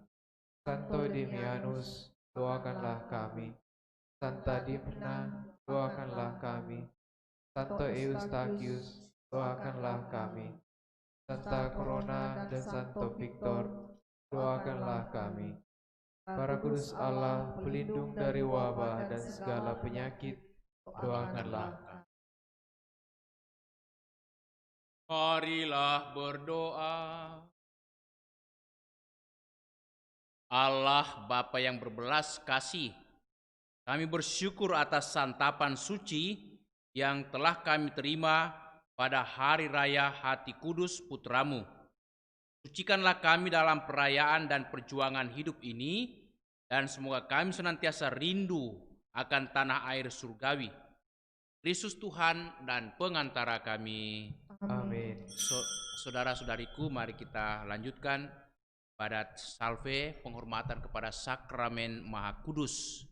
Santo Dimianus, doakanlah kami. Santa Dimna, doakanlah kami. Santo Eustachius, doakanlah kami. Santa Corona, dan Santo Victor, doakanlah kami. Para kudus Allah, pelindung dari wabah dan segala penyakit, doakanlah kami. Marilah berdoa. Allah Bapa yang berbelas kasih, kami bersyukur atas santapan suci yang telah kami terima pada hari raya Hati Kudus Putramu. Sucikanlah kami dalam perayaan dan perjuangan hidup ini, dan semoga kami senantiasa rindu akan tanah air surgawi. Kristus Tuhan dan pengantara kami. Amin. Saudara-saudariku, mari kita lanjutkan pada salve penghormatan kepada Sakramen Maha Kudus.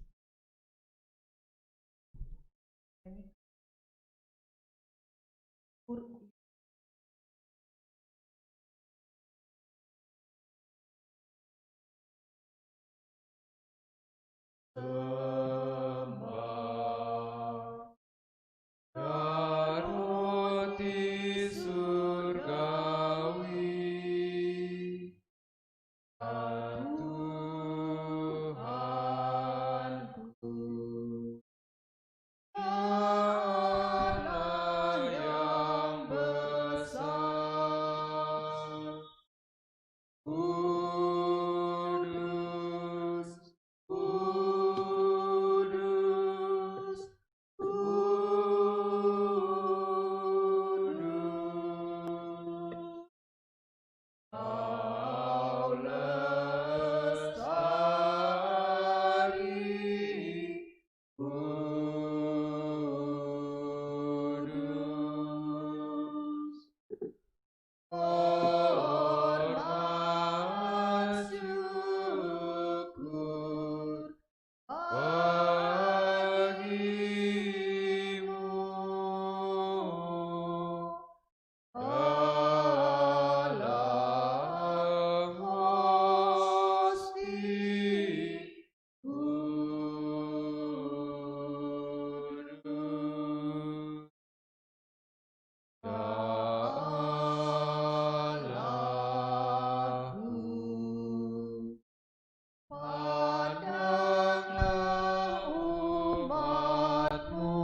Roti surgawi, Tuhanku, ya Allah yang besar, kudus, kudus, kudus. Kau lestari, kudus. Hormat syukur bagimu, dalam hasti kudus. Ya Allahku, pandanglah umat-Mu,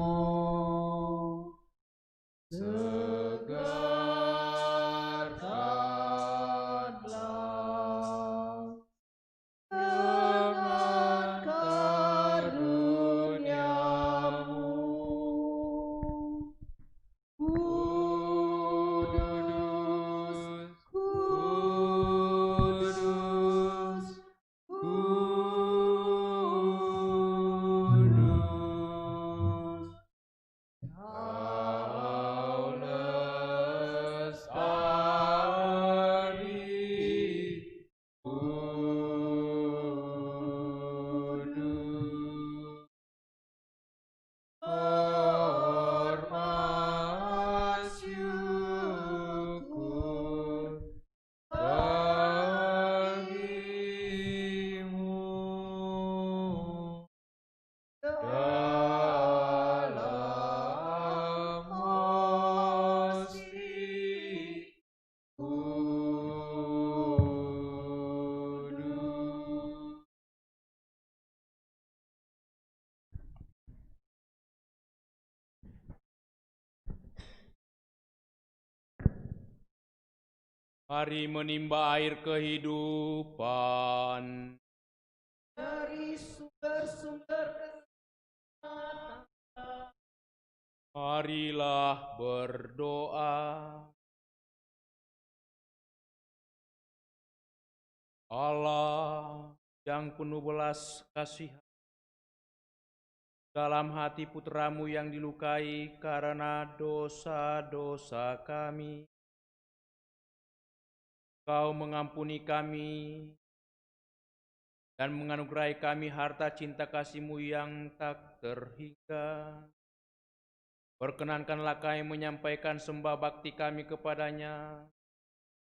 segarkanlah dengan karunia-Mu. Kudus, kudus, kudus. Kau lestari, kudus. Hormat syukur bagimu, dalam hasti kudus. Mari menimba air kehidupan. Dari sumber-sumber kesehatan, Marilah berdoa. Allah yang penuh belas kasihan, dalam hati putramu yang dilukai karena dosa-dosa kami, Kau mengampuni kami dan menganugerahi kami harta cinta kasih-Mu yang tak terhingga. Perkenankanlah kami menyampaikan sembah bakti kami kepadanya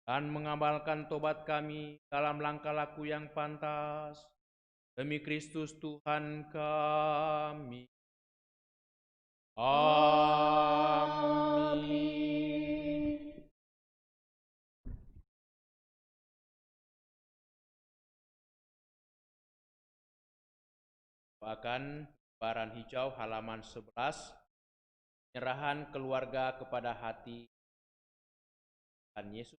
dan mengamalkan tobat kami dalam langkah laku yang pantas. Demi Kristus Tuhan kami. Amin. Doakan lembaran hijau halaman 11, penyerahan keluarga kepada hati Tuhan Yesus.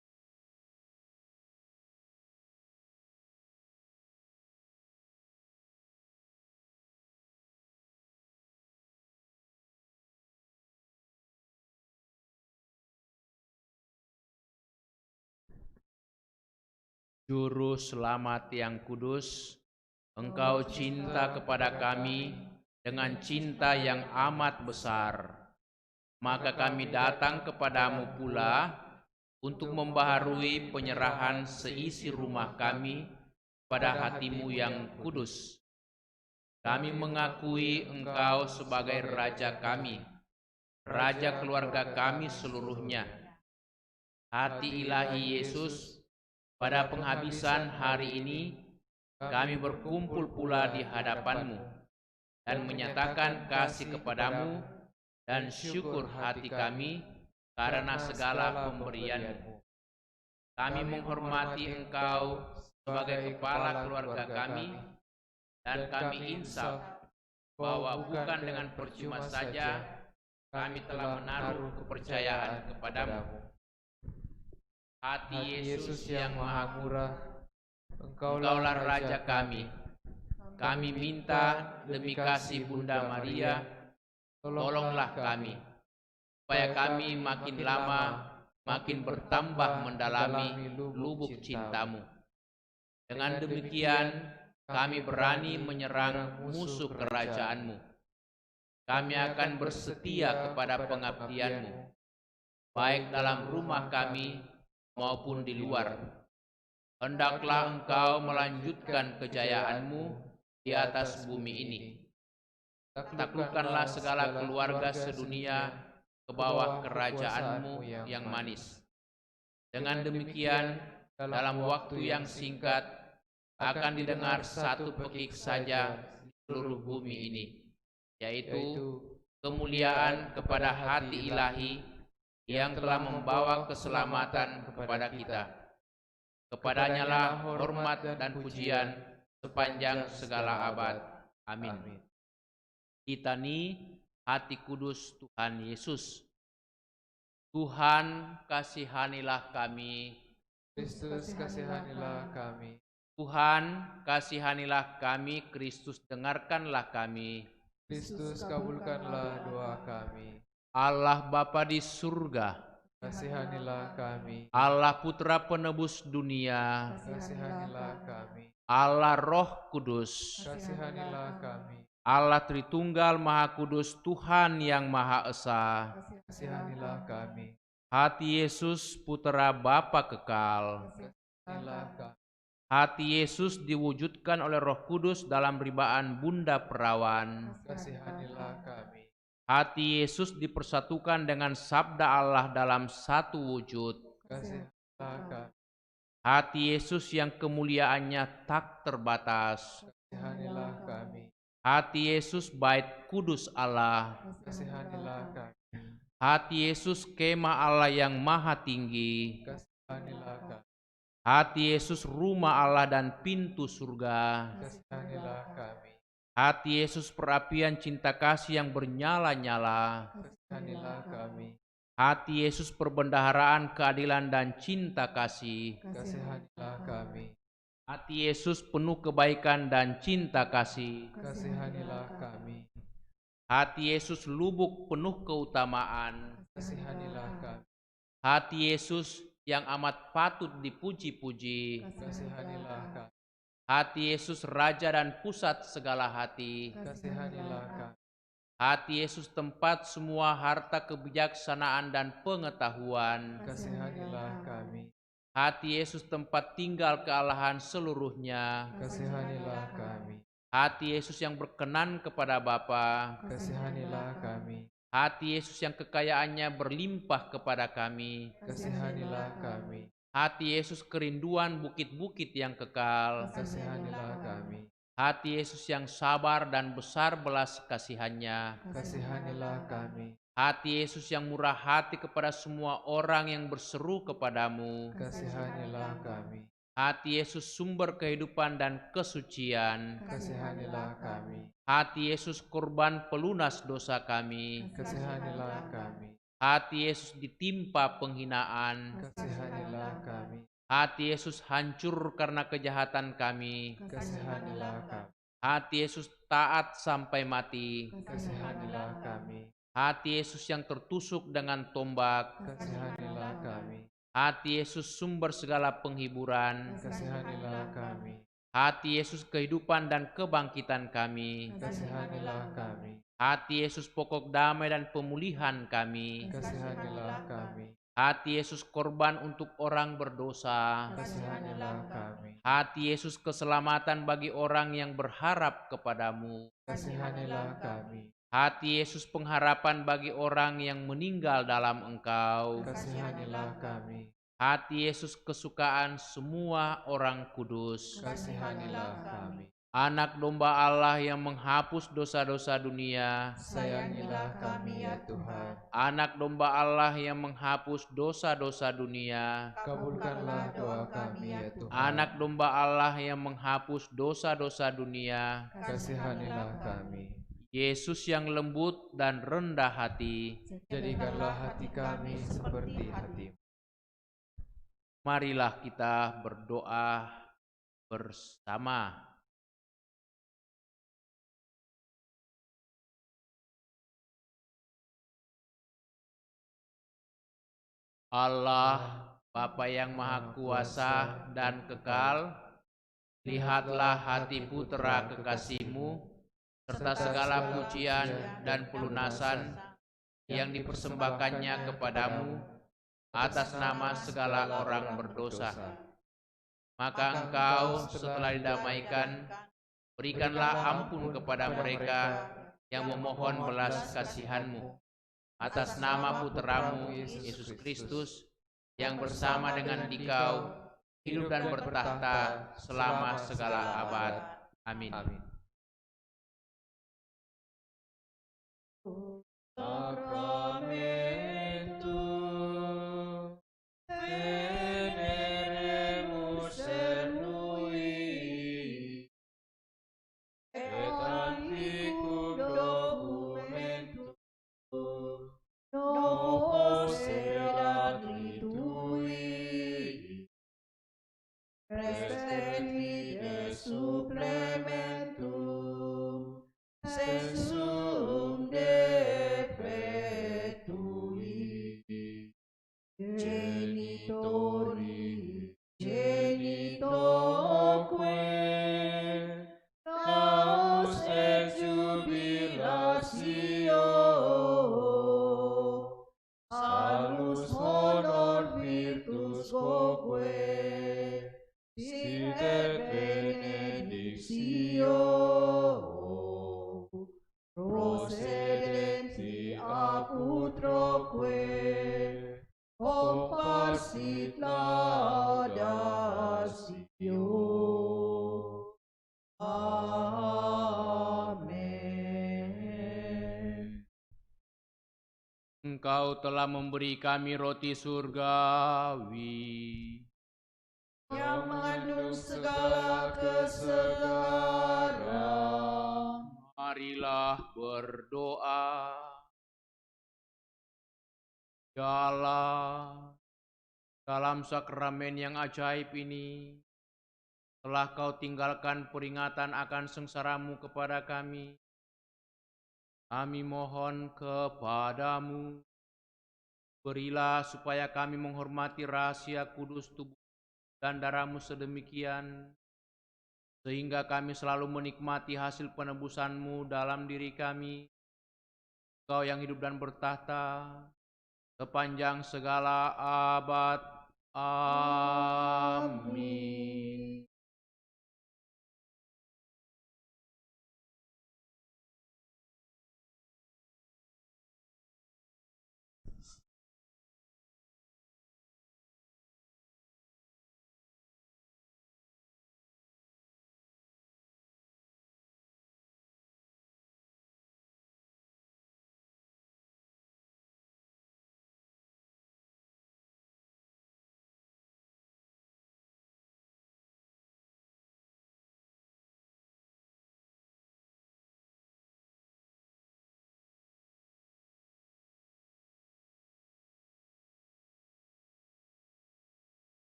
Juru selamat yang kudus, Engkau cinta kepada kami dengan cinta yang amat besar. Maka kami datang kepadamu pula untuk membaharui penyerahan seisi rumah kami pada hatimu yang kudus. Kami mengakui Engkau sebagai Raja kami, Raja keluarga kami seluruhnya. Hati ilahi Yesus, pada penghabisan hari ini, kami berkumpul pula di hadapan-Mu dan menyatakan kasih kepadamu dan syukur hati kami karena segala pemberian-Mu. Kami menghormati Engkau sebagai kepala keluarga kami, dan kami insaf bahwa bukan dengan percuma saja kami telah menaruh kepercayaan kepadamu. Hati Yesus yang Maha Murah, Engkaulah Raja kami. Kami minta demi kasih Bunda Maria, tolonglah kami, supaya kami makin lama makin bertambah mendalami lubuk cinta-Mu. Dengan demikian, kami berani menyerang musuh kerajaan-Mu. Kami akan bersetia kepada pengabdian-Mu, baik dalam rumah kami maupun di luar. Hendaklah Engkau melanjutkan kejayaan-Mu di atas bumi ini. Taklukkanlah segala keluarga sedunia ke bawah kerajaan-Mu yang manis. Dengan demikian, dalam waktu yang singkat akan didengar satu pekik saja di seluruh bumi ini, yaitu kemuliaan kepada hati ilahi yang telah membawa keselamatan kepada kita. Kepadanya lah hormat dan pujian sepanjang segala abad. Amin. Litani hati kudus Tuhan Yesus. Tuhan, kasihanilah kami. Kristus, kasihanilah kami. Tuhan, kasihanilah kami. Kristus, dengarkanlah kami. Kristus, kabulkanlah doa kami. Allah Bapa di surga, Kasihanilah kami. Allah Putra penebus dunia, Kasihanilah kami. Allah Roh Kudus, Kasihanilah kami. Allah Tritunggal Maha Kudus, Tuhan yang Maha Esa. Kasihanilah kami. Hati Yesus Putra Bapa kekal. Kasihanilah kami. Hati Yesus diwujudkan oleh Roh Kudus dalam ribaan Bunda Perawan. Kasihanilah kami. Hati Yesus dipersatukan dengan sabda Allah dalam satu wujud. Kasihanilah kami. Hati Yesus yang kemuliaannya tak terbatas. Kasihanilah kami. Hati Yesus bait kudus Allah. Kasihanilah kami. Hati Yesus kemah Allah yang maha tinggi. Kasihanilah kami. Hati Yesus rumah Allah dan pintu surga. Kasihanilah kami. Hati Yesus perapian cinta kasih yang bernyala-nyala. Kasihanilah kami. Hati Yesus perbendaharaan keadilan dan cinta kasih. Kasihanilah kami. Hati Yesus penuh kebaikan dan cinta kasih. Kasihanilah kami. Hati Yesus lubuk penuh keutamaan. Kasihanilah kami. Hati Yesus yang amat patut dipuji-puji. Kasihanilah kami. Hati Yesus Raja dan pusat segala hati. Kasihanilah kami. Hati Yesus tempat semua harta kebijaksanaan dan pengetahuan. Kasihanilah kami. Hati Yesus tempat tinggal kealahan seluruhnya. Kasihanilah kami. Hati Yesus yang berkenan kepada Bapa. Kasihanilah kami. Hati Yesus yang kekayaannya berlimpah kepada kami. Kasihanilah kami. Hati Yesus kerinduan bukit-bukit yang kekal. Kasihanilah kami. Hati Yesus yang sabar dan besar belas kasihannya. Kasihanilah kami. Hati Yesus yang murah hati kepada semua orang yang berseru kepadamu. Kasihanilah kami. Hati Yesus sumber kehidupan dan kesucian. Kasihanilah kami. Hati Yesus korban pelunas dosa kami. Kasihanilah kami. Hati Yesus ditimpa penghinaan. Kasihanilah kami. Hati Yesus hancur karena kejahatan kami. Kasihanilah kami. Hati Yesus taat sampai mati. Kasihanilah kami. Hati Yesus yang tertusuk dengan tombak. Kasihanilah kami. Hati Yesus sumber segala penghiburan. Kasihanilah kami. Hati Yesus kehidupan dan kebangkitan kami. Kasihanilah kami. Hati Yesus pokok damai dan pemulihan kami. Kasihanilah kami. Hati Yesus korban untuk orang berdosa. Kasihanilah kami. Hati Yesus keselamatan bagi orang yang berharap kepadamu. Kasihanilah kami. Hati Yesus pengharapan bagi orang yang meninggal dalam Engkau. Kasihanilah kami. Hati Yesus kesukaan semua orang kudus. Kasihanilah kami. Anak domba Allah yang menghapus dosa-dosa dunia. Sayangilah kami ya Tuhan. Anak domba Allah yang menghapus dosa-dosa dunia. Kabulkanlah doa kami ya Tuhan. Anak domba Allah yang menghapus dosa-dosa dunia. Kasihanilah kami. Yesus yang lembut dan rendah hati. Jadikanlah hati kami seperti hati. Marilah kita berdoa bersama. Allah, Bapa yang Maha Kuasa dan kekal, lihatlah hati putra kekasih-Mu, serta segala pujian dan pelunasan yang dipersembahkannya kepadamu atas nama segala orang berdosa. Maka Engkau setelah didamaikan, berikanlah ampun kepada mereka yang memohon belas kasihan-Mu. Atas nama Putramu, Yesus Kristus, yang bersama dengan Dikau, hidup dan bertahta selama segala abad. Amin. Sacramentum veneremus cernui et antiquum documentum novos erat ritui restet fide supplementum sensum defectui genitoque naus et jubilatio salus honor virtus quoque sit et benedictio procedenti ab utroque comparsit laudatio. Amen. Engkau telah memberi kami roti surgawi, yang mengandung segala kesegaran. marilah berdoa. Ya Allah, dalam sakramen yang ajaib ini, telah Kau tinggalkan peringatan akan sengsara-Mu kepada kami. Kami mohon kepadamu, berilah supaya kami menghormati rahasia kudus tubuh dan darah-Mu sedemikian, sehingga kami selalu menikmati hasil penebusan-Mu dalam diri kami. Kau yang hidup dan bertahta sepanjang segala abad. Amin.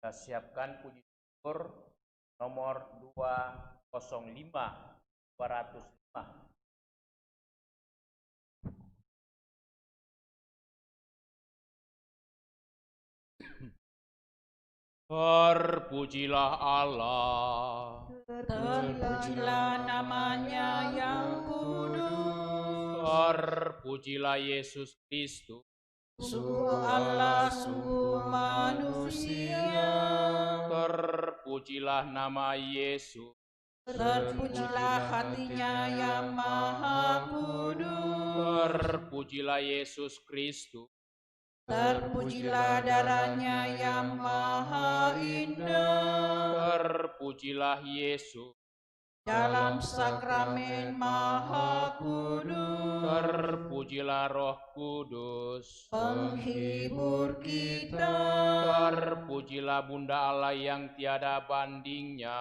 Kita siapkan puji syukur nomor 205. Terpujilah Allah. Terpujilah namanya yang kudus. Terpujilah Yesus Kristus. Sungguh Allah, sungguh manusia. Terpujilah nama Yesus. Terpujilah hatinya yang maha kudus. Terpujilah Yesus Kristus. Terpujilah darahnya yang maha indah. Terpujilah Yesus. Dalam sakramen maha kudus. Terpujilah Roh Kudus. Penghibur kita. Terpujilah Bunda Allah yang tiada bandingnya.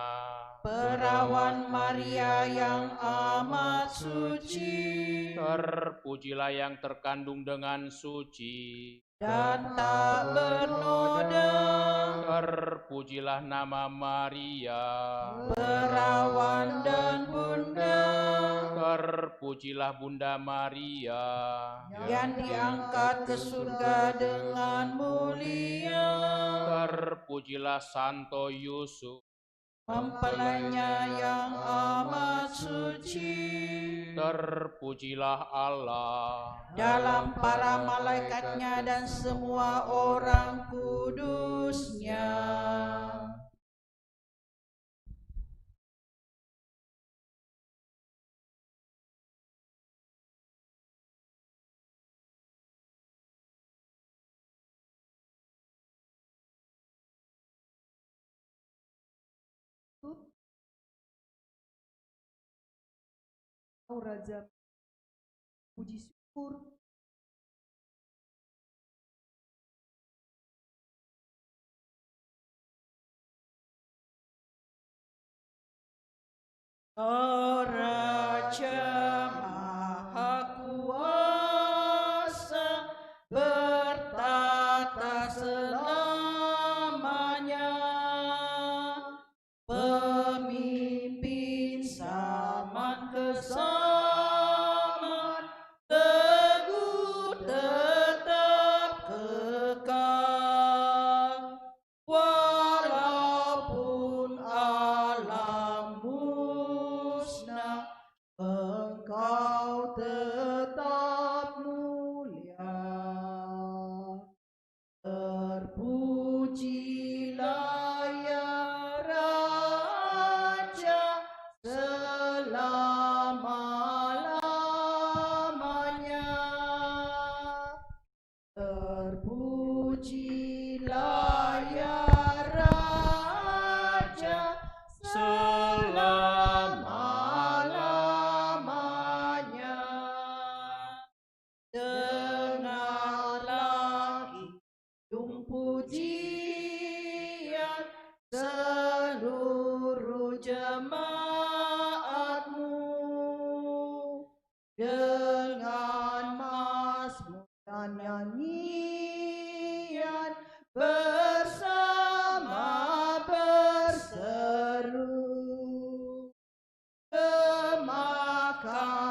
Perawan Maria yang amat suci. Terpujilah yang terkandung dengan suci. Dan tak bernoda. Terpujilah nama Maria. Perawan dan bunda. Terpujilah Bunda Maria. Yang diangkat ke surga dengan mulia. Terpujilah Santo Yusuf. Mempelainya yang amat suci. Terpujilah Allah. Dalam para malaikatnya dan semua orang kudusnya. Kau Raja, puji syukur. Oh Raja Maha Kuasa, bertata selamanya. Pemimpin zaman ke zaman, teguh tetap kekal. Walaupun alam musnah, Engkau tetap mulia. Terpujilah ya Raja selama-lamanya. Terpujilah ya Raja selama-lamanya. Dengarlah kidung pujian seluruh jemaatmu. Dengan mazmur dan nyanyian bersama berseru. Gemakan